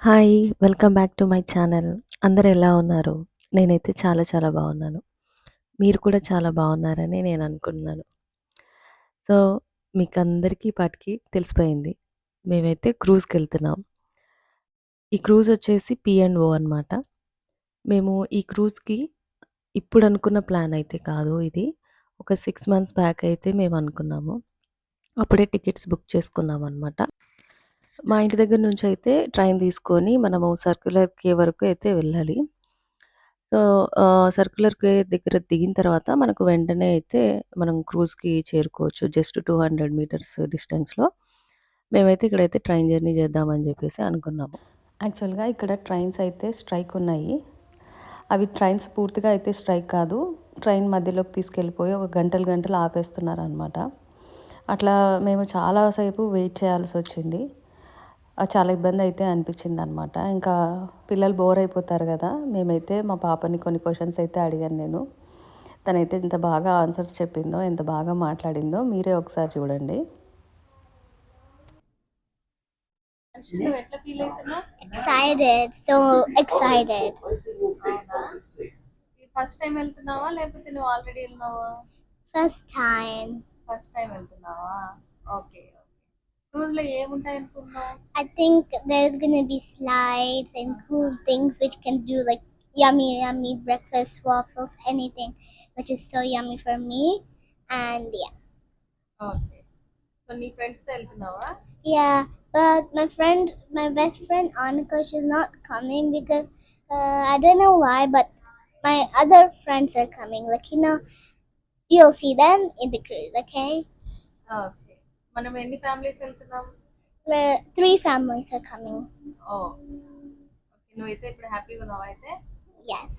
Hi! Welcome back to my channel. అందరూ ఎలా ఉన్నారు? నేనైతే చాలా చాలా బాగున్నాను. మీరు కూడా చాలా బాగున్నారని నేను అనుకుంటున్నాను. సో, మీకందరికీ ఈ పాటికి తెలిసిపోయింది. మేమైతే క్రూజ్‌కెళ్తున్నాం. ఈ క్రూజ్ వచ్చేసి పి&ఓ అనమాట. మేము ఈ క్రూజ్‌కి ఇప్పుడు అనుకున్న ప్లాన్ అయితే కాదు ఇది. ఒక 6 మంత్స్ బ్యాక్ అయితే మేము అనుకున్నాము. అప్పుడే టికెట్స్ బుక్ చేసుకున్నామనమాట. మా ఇంటి దగ్గర నుంచయితే ట్రైన్ తీసుకొని మనము సర్క్యులర్ కే వరకు అయితే వెళ్ళాలి. సో, సర్క్యులర్ కే దగ్గర దిగిన తర్వాత మనకు వెంటనే అయితే మనం క్రూజ్‌కి చేరుకోవచ్చు. జస్ట్ 200 మీటర్స్ డిస్టెన్స్‌లో. మేమైతే ఇక్కడైతే ట్రైన్ జర్నీ చేద్దామని చెప్పేసి అనుకున్నాము. యాక్చువల్‌గా ఇక్కడ ట్రైన్స్ అయితే స్ట్రైక్ ఉన్నాయి. అవి ట్రైన్స్ పూర్తిగా అయితే స్ట్రైక్ కాదు. ట్రైన్ మధ్యలోకి తీసుకెళ్ళిపోయి ఒక గంటలు గంటలు ఆపేస్తున్నారనమాట. అట్లా మేము చాలా సేపు వెయిట్ చేయాల్సొచ్చింది. చాలా ఇబ్బంది అయితే అనిపించిందనమాట. ఇంకా పిల్లలు బోర్ అయిపోతారు కదా! మేమైతే మా పాపని కొన్ని క్వెషన్స్ అయితే అడిగాను నేను. తనైతే ఎంత బాగా ఆన్సర్స్ చెప్పిందో, ఎంత బాగా మాట్లాడిందో మీరే ఒకసారి చూడండి. నువ్వు ఎట్లా ఫీల్ అవుతున్నావు? Excited, so excited. అవునా? ఫస్ట్ టైం వెళ్తున్నావా లేకపోతే నువ్వు ఆల్రెడీ వెళ్ళినావా? First time. ఫస్ట్ టైం వెళ్తున్నావా? ఓకే. క్రూజ్‌లో ఏముంటాయి అనుకున్నావు? I think there's gonna be slides and cool things which can do like yummy, yummy breakfast, waffles, anything, which is so yummy for me. And yeah. Okay. So నీ ఫ్రెండ్స్‌తో వెళ్తున్నావా? Yeah, but my best friend Annika, she's not coming because I don't know why, but my other friends are coming. Like, you'll see them in the cruise, okay? Okay. మనం ఎన్ని families వెళ్తున్నాం? Where 3 families are coming. Oh! Okay. నువ్వైతే ఇప్పుడు హ్యాపీగా ఉన్నావా అయితే? Yes.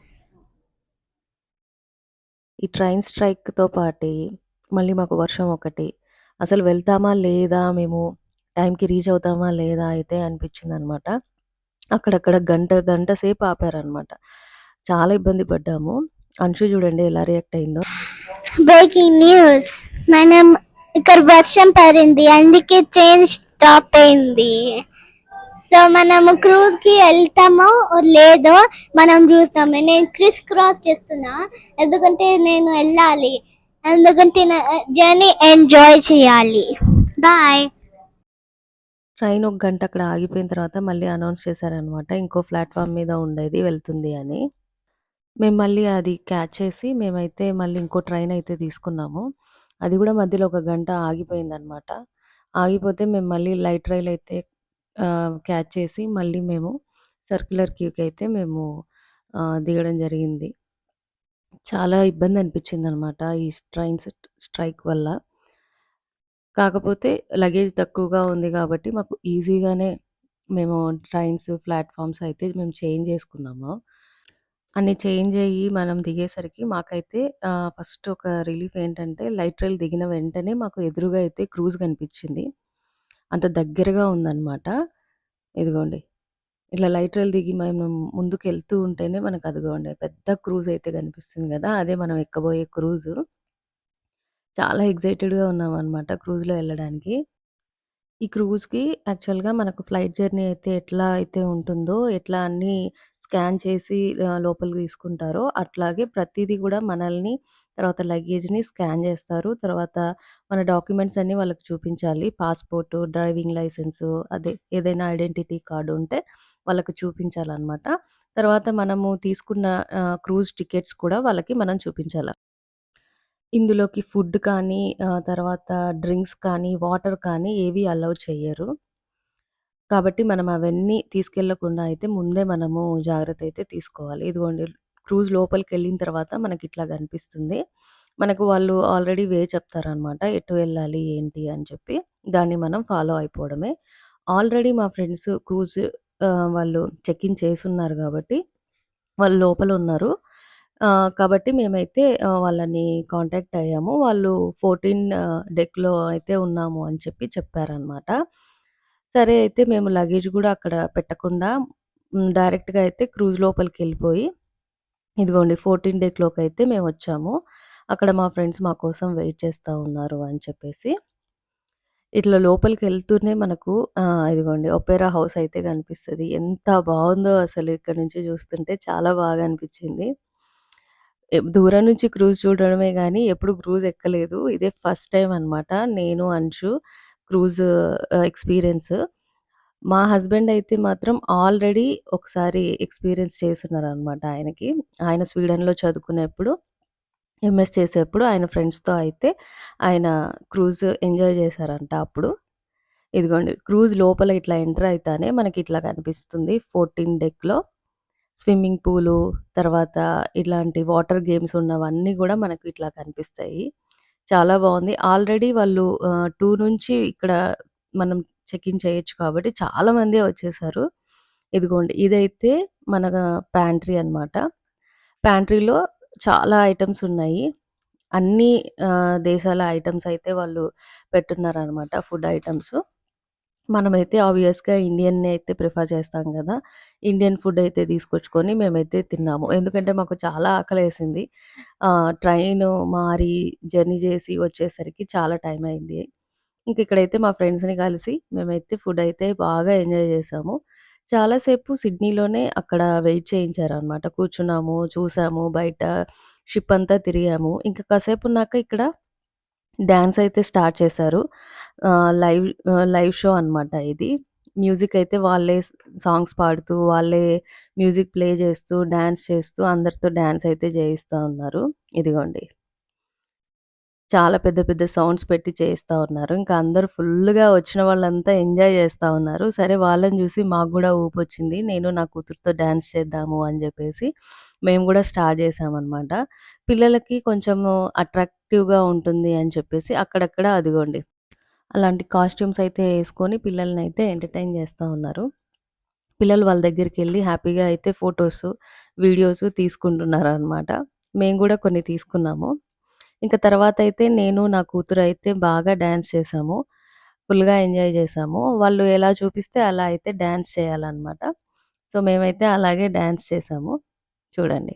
ఈ train స్ట్రైక్‌తో పాటి మళ్ళీ మాకు వర్షం ఒకటి. అసలు వెళ్తామా లేదా మేము టైంకి రీచ్ అవుతామా లేదా అయితే అనిపించిందనమాట. అక్కడక్కడ గంట గంట సేపు ఆపారనమాట. చాలా ఇబ్బంది పడ్డాము. అంశు చూడండి ఎలా రియాక్ట్ అయిందో. బ్రేకింగ్ న్యూస్, మనం ఇక్కడ వర్షం పడింది, అందుకే ట్రైన్ స్టాప్ అయింది. సో మనము క్రూజ్ కి వెళ్తామో లేదో మనం చూస్తాము. నేను క్రిస్ క్రాస్ చేస్తున్నా ఎందుకంటే నేను వెళ్ళాలి, ఎందుకంటే నా జర్నీ ఎంజాయ్ చేయాలి. బాయ్. ట్రైన్ ఒక గంట అక్కడ ఆగిపోయిన తర్వాత మళ్ళీ అనౌన్స్ చేశారనమాట. ఇంకో ప్లాట్‌ఫార్మ్ మీద ఉండేది వెళ్తుంది అని. మేము మళ్ళీ అది క్యాచ్ చేసి మేమైతే మళ్ళీ ఇంకో ట్రైన్ అయితే తీసుకున్నాము. అది కూడా మధ్యలో ఒక గంట ఆగిపోయిందనమాట. ఆగిపోతే మేము మళ్ళీ లైట్ రైల్ అయితే క్యాచ్ చేసి మళ్ళీ మేము సర్క్యులర్ క్యూకి అయితే మేము దిగడం జరిగింది. చాలా ఇబ్బంది అనిపించిందనమాట ఈ ట్రైన్స్ స్ట్రైక్ వల్ల. కాకపోతే లగేజ్ తక్కువగా ఉంది కాబట్టి మాకు ఈజీగానే మేము ట్రైన్స్, ప్లాట్‌ఫార్మ్స్ అయితే మేము చేంజ్ చేసుకున్నాము. అన్ని చేంజ్ అయ్యి మనం దిగేసరికి మాకైతే ఫస్ట్ ఒక రిలీఫ్ ఏంటంటే లైట్ రైల్ దిగిన వెంటనే మాకు ఎదురుగా అయితే క్రూజ్ కనిపించింది. అంత దగ్గరగా ఉందనమాట. ఇదిగోండి. ఇట్లా లైట్ రైల్ దిగి మేము ముందుకెళ్తూ ఉంటేనే మనకు అదిగోండి పెద్ద క్రూజ్ అయితే కనిపిస్తుంది గదా! అదే మనం ఎక్కబోయే క్రూజు. చాలా ఎక్సైటెడ్‌గా ఉన్నామనమాట క్రూజ్‌లో ఎళ్ళడానికి. ఈ క్రూజ్‌కి యాక్చువల్‌గా మనకు ఫ్లైట్ జర్నీ అయితే ఎట్లా అయితే ఉంటుందో, ఎట్లా అన్నీ స్కాన్ చేసి లోపలికి తీసుకుంటారో, అట్లాగే ప్రతీది గూడా మనల్ని, తర్వాత లగేజ్‌ని స్కాన్ జేస్తారు. తర్వాత మన డాక్యుమెంట్స్ అన్నీ వాళ్ళకి చూపించాలి. పాస్‌పోర్టు, డ్రైవింగ్ లైసెన్సు, అదే ఏదైనా ఐడెంటిటీ కార్డ్ ఉంటే వాళ్ళకి చూపించాలనమాట. తర్వాత మనము తీసుకున్న క్రూజ్ టికెట్స్ కూడా వాళ్ళకి మనం చూపించాల. ఇందులోకి ఫుడ్ కానీ, తర్వాత డ్రింక్స్ కానీ, వాటర్ కానీ ఏవి అలౌ చెయ్యరు. కాబట్టి మనం అవన్నీ తీసుకెళ్ళకుండా అయితే ముందే మనము జాగ్రత్త అయితే తీసుకోవాలి. ఇదిగోండి క్రూజ్ లోపలికెళ్ళిన తర్వాత మనకిట్లా కనిపిస్తుంది. మనకు వాళ్ళు ఆల్రెడీ చెప్తారనమాట. ఎటు వెళ్ళాలి, ఏంటి అని చెప్పి. దాన్ని మనం ఫాలో అయిపోవడమే. ఆల్రెడీ మా ఫ్రెండ్స్ క్రూజ్ వాళ్ళు చెక్ ఇన్ చేసున్నారు గాబట్టి, వాళ్ళు లోపలున్నారు. కాబట్టి మేమైతే వాళ్ళని కాంటాక్ట్ అయ్యాము. వాళ్ళు 14 డెక్‌లో అయితే ఉన్నాము అని చెప్పి చెప్పారనమాట. సరే అయితే మేము లగేజ్ గూడా అక్కడ పెట్టకుండా డైరెక్ట్‌గా అయితే క్రూజ్ లోపలికెళ్ళిపోయి, ఇదిగోండి 14 డెక్‌లోకైతే మేమొచ్చాము. అక్కడ మా ఫ్రెండ్స్ మా కోసం వెయిట్ చేస్తా ఉన్నారు అని చెప్పేసి. ఇట్లా లోపలికెళ్తూనే మనకు ఇదిగోండి ఒపెరా హౌస్ అయితే కనిపిస్తది. ఎంత బావుందో అసలు ఇక్కడి నుంచి చూస్తుంటే చాలా బాగా అనిపిచ్చింది. దూరం నుంచి క్రూజ్ చూడడమే గానీ, ఎప్పుడు క్రూజ్ ఎక్కలేదు. ఇదే ఫస్ట్ టైమ్ అనమాట. నేను, అంశు క్రూజ్ ఎక్స్‌పీరియన్స్. మా హస్బెండ్ అయితే మాత్రం ఆల్రెడీ ఒకసారి ఎక్స్‌పీరియన్స్ చేసున్నారనమాట ఆయనకి. ఆయన స్వీడన్‌లో చదువుకునేప్పుడు ఎంఎస్ చేసేప్పుడు ఆయన ఫ్రెండ్స్‌తో అయితే ఆయన క్రూజ్ ఎంజాయ్ చేశారంట అప్పుడు. ఇదిగోండి క్రూజ్ లోపల ఇట్లా ఎంటర్ అయితానే మనకిట్లా కనిపిస్తుంది 14 డెక్‌లో. స్విమ్మింగ్ పూలు, తర్వాత ఇలాంటి వాటర్ గేమ్స్ ఉన్నవన్నీ గూడా మనకు ఇట్లా కనిపిస్తాయి. చాలా బావుంది. ఆల్రెడీ వాళ్ళు 2 నుంచి ఇక్కడ మనం చెక్ ఇన్ చేయొచ్చు కాబట్టి చాలా మందే వచ్చేసారు. ఇదిగోండి ఇదైతే మన ప్యాంట్రీ అన్నమాట. ప్యాంట్రీలో చాలా ఐటెమ్స్ ఉన్నాయి. అన్ని దేశాల ఐటెమ్స్ అయితే వాళ్ళు పెట్టున్నారనమాట. Food items. మనమైతే ఆబ్వియస్‌గా ఇండియన్‌ని అయితే ప్రిఫర్ చేస్తాం గదా! ఇండియన్ ఫుడ్ అయితే తీసుకొచ్చుకొని మేమైతే తిన్నాము. ఎందుకంటే మాకు చాలా ఆకలేసింది. ట్రైను మారి జర్నీ చేసి వచ్చేసరికి చాలా టైం అయింది. ఇంక ఇక్కడైతే మా ఫ్రెండ్స్‌ని కలిసి మేమైతే ఫుడ్ అయితే బాగా ఎంజాయ్ చేసాము. చాలా సేపు సిడ్నీలోనే అక్కడ వెయిట్ చేయించారనమాట. కూర్చున్నాము, చూసాము బయట షిప్ అంతా తిరిగాము. ఇంక కాసేపున్నాక ఇక్కడ డాన్స్ అయితే స్టార్ట్ చేశారు. లైవ్ షో అనమాట ఇది. మ్యూజిక్ అయితే వాళ్ళే సాంగ్స్ పాడుతూ, వాళ్ళే మ్యూజిక్ ప్లే చేస్తూ, డాన్స్ చేస్తూ అందరితో డాన్స్ అయితే చేయిస్తా ఉన్నారు. ఇదిగోండి. చాలా పెద్ద పెద్ద సౌండ్స్ పెట్టి చేయిస్తా ఉన్నారు. ఇంకా అందరూ ఫుల్లుగా వచ్చిన వాళ్ళంతా ఎంజాయ్ చేస్తా ఉన్నారు. సరే వాళ్ళని చూసి మాకు గూడా ఊపొచ్చింది. నేను నా కూతురుతో డాన్స్ చేద్దాము అని జెప్పేసి మేము గూడా స్టార్ట్ చేశామనమాట. పిల్లలకి కొంచెము అట్రాక్టివ్‌గా ఉంటుంది అని చెప్పేసి అక్కడక్కడ అదిగోండి అలాంటి కాస్ట్యూమ్స్ అయితే యేసుకొని పిల్లలనైతే ఎంటర్‌టైన్ చేస్తా ఉన్నారు. పిల్లలు వాళ్ళ దగ్గరికెళ్ళి హ్యాపీగా అయితే ఫోటోసు, వీడియోసు తీసుకుంటున్నారనమాట. మేము గూడా కొన్ని తీసుకున్నాము. ఇంక తర్వాతయితే నేను, నా కూతురయితే బాగా డాన్స్ చేశాము. ఫుల్‌గా ఎంజాయ్ చేశాము. వాళ్ళు ఎలా చూపిస్తే అలా అయితే డాన్స్ చేయాలనమాట. సో, మేమైతే అలాగే డాన్స్ చేశాము. చూడండి.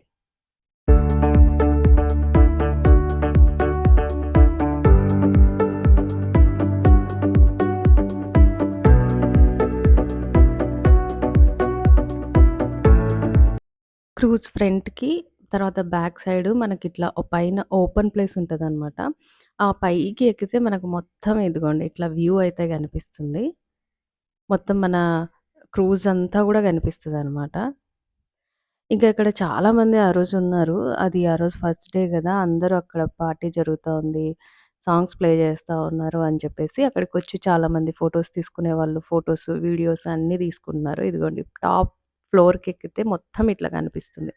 క్రూజ్ ఫ్రంట్‌కి తర్వాత బ్యాక్ సైడు మనకిట్లా పైన ఓపెన్ ప్లేస్ ఉంటదనమాట. ఆ పైకి ఎక్కితే మనకు మొత్తం ఇదిగోండి ఇట్లా వ్యూ అయితే కనిపిస్తుంది. మొత్తం మన క్రూజ్ అంతా గూడా కనిపిస్తదనమాట. ఇంకా ఇక్కడ చాలామంది ఆ రోజున్నారు. అది ఆ రోజు ఫస్ట్ డే గదా! అందరూ అక్కడ పార్టీ జరుగుతా ఉంది. సాంగ్స్ ప్లే చేస్తా ఉన్నారు అని చెప్పేసి అక్కడికొచ్చి చాలామంది ఫోటోస్ తీసుకునేవాళ్ళు ఫోటోస్, వీడియోస్ అన్నీ తీసుకుంటున్నారు. ఇదిగోండి టాప్ ఫ్లోర్‌కెక్కితే మొత్తం ఇట్లా కనిపిస్తుంది.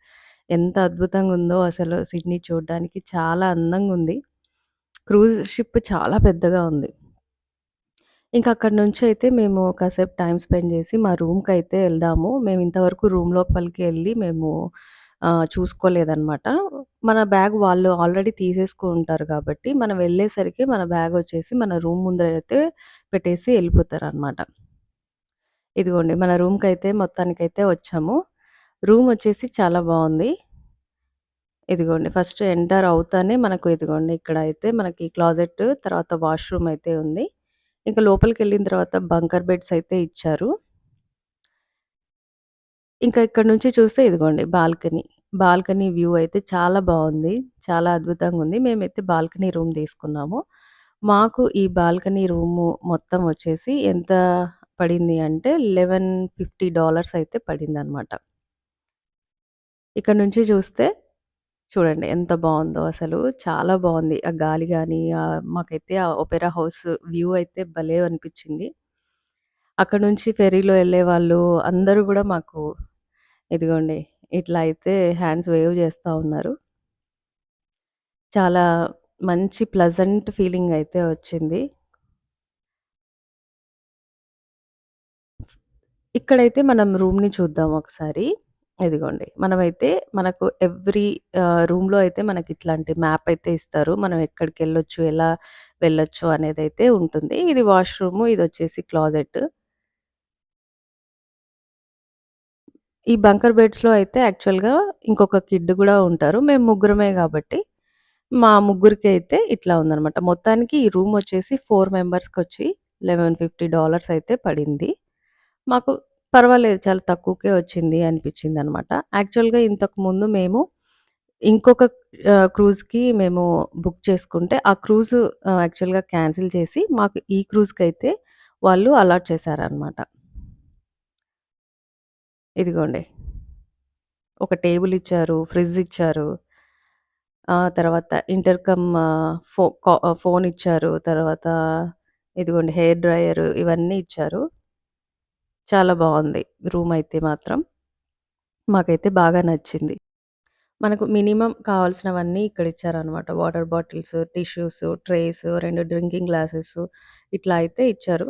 ఎంత అద్భుతంగుందో అసలు సిడ్నీ చూడ్డానికి చాలా అందంగుంది. క్రూజ్ షిప్ చాలా పెద్దగా ఉంది. ఇంక అక్కడి నుంచయితే మేము కాసేపు టైమ్ స్పెండ్ జేసి మా రూమ్‌కయితే ఎళ్దాము. మేము ఇంతవరకు రూమ్ లోపలికి ఎళ్లి మేము చూసుకోలేదనమాట. మన బ్యాగ్ వాళ్ళు ఆల్రెడీ తీసేసుకుంటారు కాబట్టి, మనం వెళ్ళేసరికి మన బ్యాగొచ్చేసి మన రూమ్ ముందరైతే పెట్టేసి ఎళ్ళిపోతారనమాట. ఇదిగోండి మన రూమ్‌కయితే మొత్తానికైతే వచ్చాము. రూమొచ్చేసి చాలా బావుంది. ఇదిగోండి ఫస్ట్ ఎంటర్ అవుతానే మనకు ఇదిగోండి ఇక్కడైతే మనకి క్లాజెట్ తర్వాత వాష్‌రూమ్ అయితే ఉంది. ఇంక లోపలికెళ్ళిన తర్వాత బంకర్ బెడ్స్ అయితే ఇచ్చారు. ఇంకా ఇక్కడి నుంచి చూస్తే ఇదిగోండి బాల్కనీ. బాల్కనీ వ్యూ అయితే చాలా బావుంది. చాలా అద్భుతంగుంది. మేమైతే బాల్కనీ రూమ్ తీసుకున్నాము. మాకు ఈ బాల్కనీ రూము మొత్తం వచ్చేసి ఎంత పడింది అంటే $1150 అయితే పడిందనమాట. ఇక్కడ నుంచి చూస్తే చూడండి ఎంత బావుందో అసలు. చాలా బావుంది. ఆ గాలి గాని, మాకైతే ఆ ఒపెరా హౌస్ వ్యూ అయితే భలే అనిపిచ్చింది. అక్కడి నుంచి ఫెర్రీలో ఎళ్ళేవాళ్ళు అందరూ గూడా మాకు ఇదిగోండి ఇట్లా అయితే హ్యాండ్స్ వేవ్ చేస్తా ఉన్నారు. చాలా మంచి ప్లెజెంట్ ఫీలింగ్ అయితే వచ్చింది. ఇక్కడైతే మనం రూమ్‌ని చూద్దాం ఒకసారి. ఇదిగోండి. మనమైతే మనకు ఎవ్రీ రూమ్‌లో అయితే మనకిట్లాంటి మ్యాప్ అయితే ఇస్తారు. మనం ఎక్కడికెళ్ళొచ్చు, ఎలా వెళ్ళొచ్చు అనేదైతే ఉంటుంది. ఇది వాష్‌రూము, ఇదొచ్చేసి క్లాజెట్. ఈ బంకర్ బెడ్స్‌లో అయితే యాక్చువల్‌గా ఇంకొక కిడ్ గూడా ఉంటారు. మేము ముగ్గురమే గాబట్టి, మా ముగ్గురికైతే ఇట్లా ఉందనమాట. మొత్తానికి ఈ రూమొచ్చేసి 4 మెంబర్స్‌కొచ్చి $1150 అయితే పడింది. మాకు పర్వాలేదు చాలా తక్కువకే వచ్చింది అనిపించిందనమాట. యాక్చువల్‌గా ఇంతకుముందు మేము ఇంకొక క్రూజ్‌కి మేము బుక్ చేసుకుంటే, ఆ క్రూజ్ యాక్చువల్‌గా క్యాన్సిల్ చేసి, మాకు ఈ క్రూజ్‌కైతే వాళ్ళు అలాట్ చేశారనమాట. ఇదిగోండి. ఒక టేబుల్ ఇచ్చారు, ఫ్రిడ్జ్ ఇచ్చారు. తర్వాత ఇంటర్‌కమ్ ఫోన్ ఇచ్చారు. తర్వాత ఇదిగోండి హెయిర్ డ్రైయరు ఇవన్నీ ఇచ్చారు. చాలా బావుంది రూమయితే మాత్రం. మాకైతే బాగా నచ్చింది. మనకు మినిమమ్ కావాల్సినవన్నీ ఇక్కడిచ్చారనమాట. Water bottles, tissues, trays, 2 drinking glasses ఇట్లా అయితే ఇచ్చారు.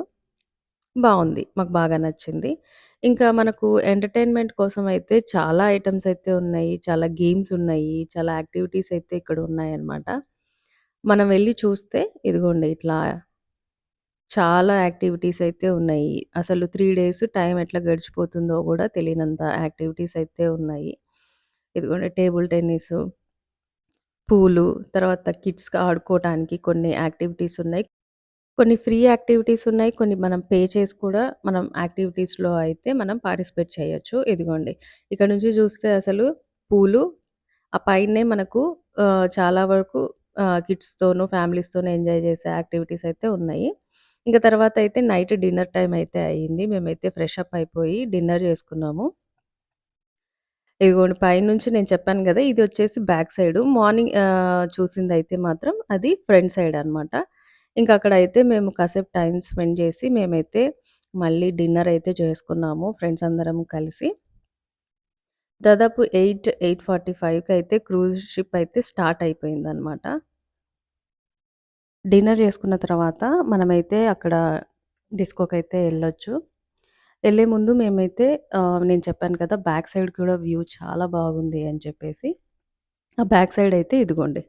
బావుంది. మాకు బాగా నచ్చింది. ఇంకా మనకు ఎంటర్‌టైన్‌మెంట్ కోసం అయితే చాలా ఐటెమ్స్ అయితే ఉన్నాయి. చాలా గేమ్స్ ఉన్నాయి. చాలా యాక్టివిటీస్ అయితే ఇక్కడ ఉన్నాయన్నమాట. మనం వెళ్లి చూస్తే ఇదిగోండి ఇట్లా చాలా యాక్టివిటీస్ అయితే ఉన్నాయి. అసలు 3 డేస్ టైం ఎట్లా గడిచిపోతుందో గూడా తెలియనంత యాక్టివిటీస్ అయితే ఉన్నాయి. ఇదిగోండి టేబుల్ టెన్నిసు, పూలు, తర్వాత కిడ్స్‌కి ఆడుకోవటానికి కొన్ని యాక్టివిటీస్ ఉన్నాయి. కొన్ని ఫ్రీ యాక్టివిటీస్ ఉన్నాయి. కొన్ని మనం పే చేసి కూడా మనం యాక్టివిటీస్‌లో అయితే మనం పార్టిసిపేట్ చేయొచ్చు. ఇదిగోండి. ఇక్కడ నుంచి చూస్తే అసలు పూలు, ఆ పైనే మనకు చాలా వరకు కిడ్స్‌తోను, ఫ్యామిలీస్‌తోను ఎంజాయ్ చేసే యాక్టివిటీస్ అయితే ఉన్నాయి. ఇంక తర్వాత అయితే నైట్ డిన్నర్ టైమ్ అయితే అయింది. మేమైతే ఫ్రెష్ అప్ అయిపోయి డిన్నర్ చేసుకున్నాము. ఇదిగోండి పైనుంచి నేను చెప్పాను గదా! ఇదొచ్చేసి బ్యాక్ సైడు. మార్నింగ్ చూసిందయితే మాత్రం అది ఫ్రంట్ సైడ్ అనమాట. ఇంకక్కడైతే మేము కాసేపు టైమ్ స్పెండ్ చేసి మేమైతే మళ్ళీ డిన్నర్ అయితే చేసుకున్నాము ఫ్రెండ్స్ అందరం కలిసి. దాదాపు 8:45కి అయితే క్రూజ్ షిప్ అయితే స్టార్ట్ అయిపోయిందనమాట. డిన్నర్ చేసుకున్న తర్వాత మనమైతే అక్కడ డిస్కోకైతే ఎళ్ళొచ్చు. ఎళ్ళే ముందు మేమైతే నేను చెప్పాను కదా! బ్యాక్ సైడ్ కూడా వ్యూ చాలా బాగుంది అని చెప్పేసి. ఆ బ్యాక్ సైడ్ అయితే ఇదిగోండి.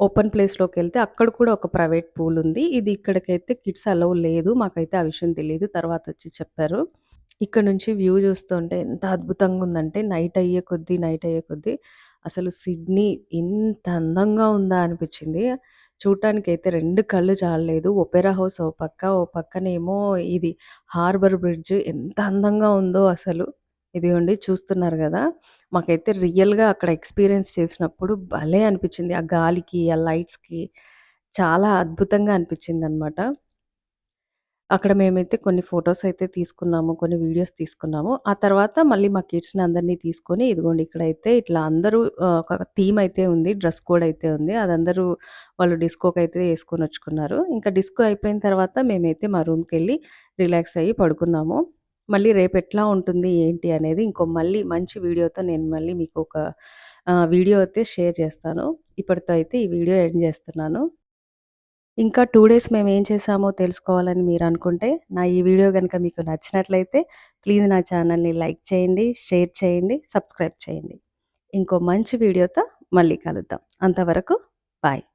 ఓపెన్ ప్లేస్‌లోకెళ్తే అక్కడ కూడా ఒక ప్రైవేట్ పూల్ ఉంది. ఇది ఇక్కడికైతే కిడ్స్ అలౌ లేదు. మాకైతే ఆ విషయం తెలీదు. తర్వాతొచ్చి చెప్పారు. ఇక్కడ నుంచి వ్యూ చూస్తుంటే ఎంత అద్భుతంగా ఉందంటే నైట్ అయ్యే కొద్దీ అసలు సిడ్నీ ఇంత అందంగా ఉందా అనిపిచ్చింది. చూడటానికైతే 2 కళ్ళు చాలలేదు. ఒపెరా హౌస్ ఓ పక్క, ఓ పక్కనేమో ఇది హార్బర్ బ్రిడ్జ్ ఎంత అందంగా ఉందో అసలు. ఇదిగోండి చూస్తున్నారు గదా! మాకైతే రియల్‌గా అక్కడ ఎక్స్‌పీరియన్స్ చేసినప్పుడు భలే అనిపిచ్చింది. ఆ గాలికి, ఆ లైట్స్‌కి చాలా అద్భుతంగా అనిపిచ్చిందనమాట. అక్కడ మేమైతే కొన్ని ఫోటోస్ అయితే తీసుకున్నాము. కొన్ని వీడియోస్ తీసుకున్నాము. ఆ తర్వాత మళ్ళీ మా కిడ్స్‌ని అందరిని తీసుకొని ఇదిగోండి ఇక్కడైతే ఇట్లా అందరూ ఒక థీమ్ అయితే ఉంది. డ్రెస్ కోడ్ అయితే ఉంది. అదందరూ వాళ్ళు డిస్కోకైతే యేసుకొనొచ్చుకున్నారు. ఇంకా డిస్కో అయిపోయిన తర్వాత మేమైతే మా రూమ్‌కెళ్ళి రిలాక్స్ అయ్యి పడుకున్నాము. మళ్ళీ రేపెట్లా ఉంటుంది ఏంటి అనేది మళ్ళీ మంచి వీడియోతో నేను మళ్ళీ మీకు ఒక వీడియో అయితే షేర్ చేస్తాను. ఇప్పటితో అయితే ఈ వీడియో ఎండ్ చేస్తున్నాను. ఇంకా 2 డేస్ మేమేం చేశామో తెలుసుకోవాలని మీరనుకుంటే, నా ఈ వీడియో గనక మీకు నచ్చినట్లయితే ప్లీజ్ నా ఛానల్‌ని లైక్ చేయండి, షేర్ చేయండి, సబ్స్క్రైబ్ చేయండి. ఇంకో మంచి వీడియోతో మళ్ళీ కలుద్దాం. అంతవరకు బాయ్.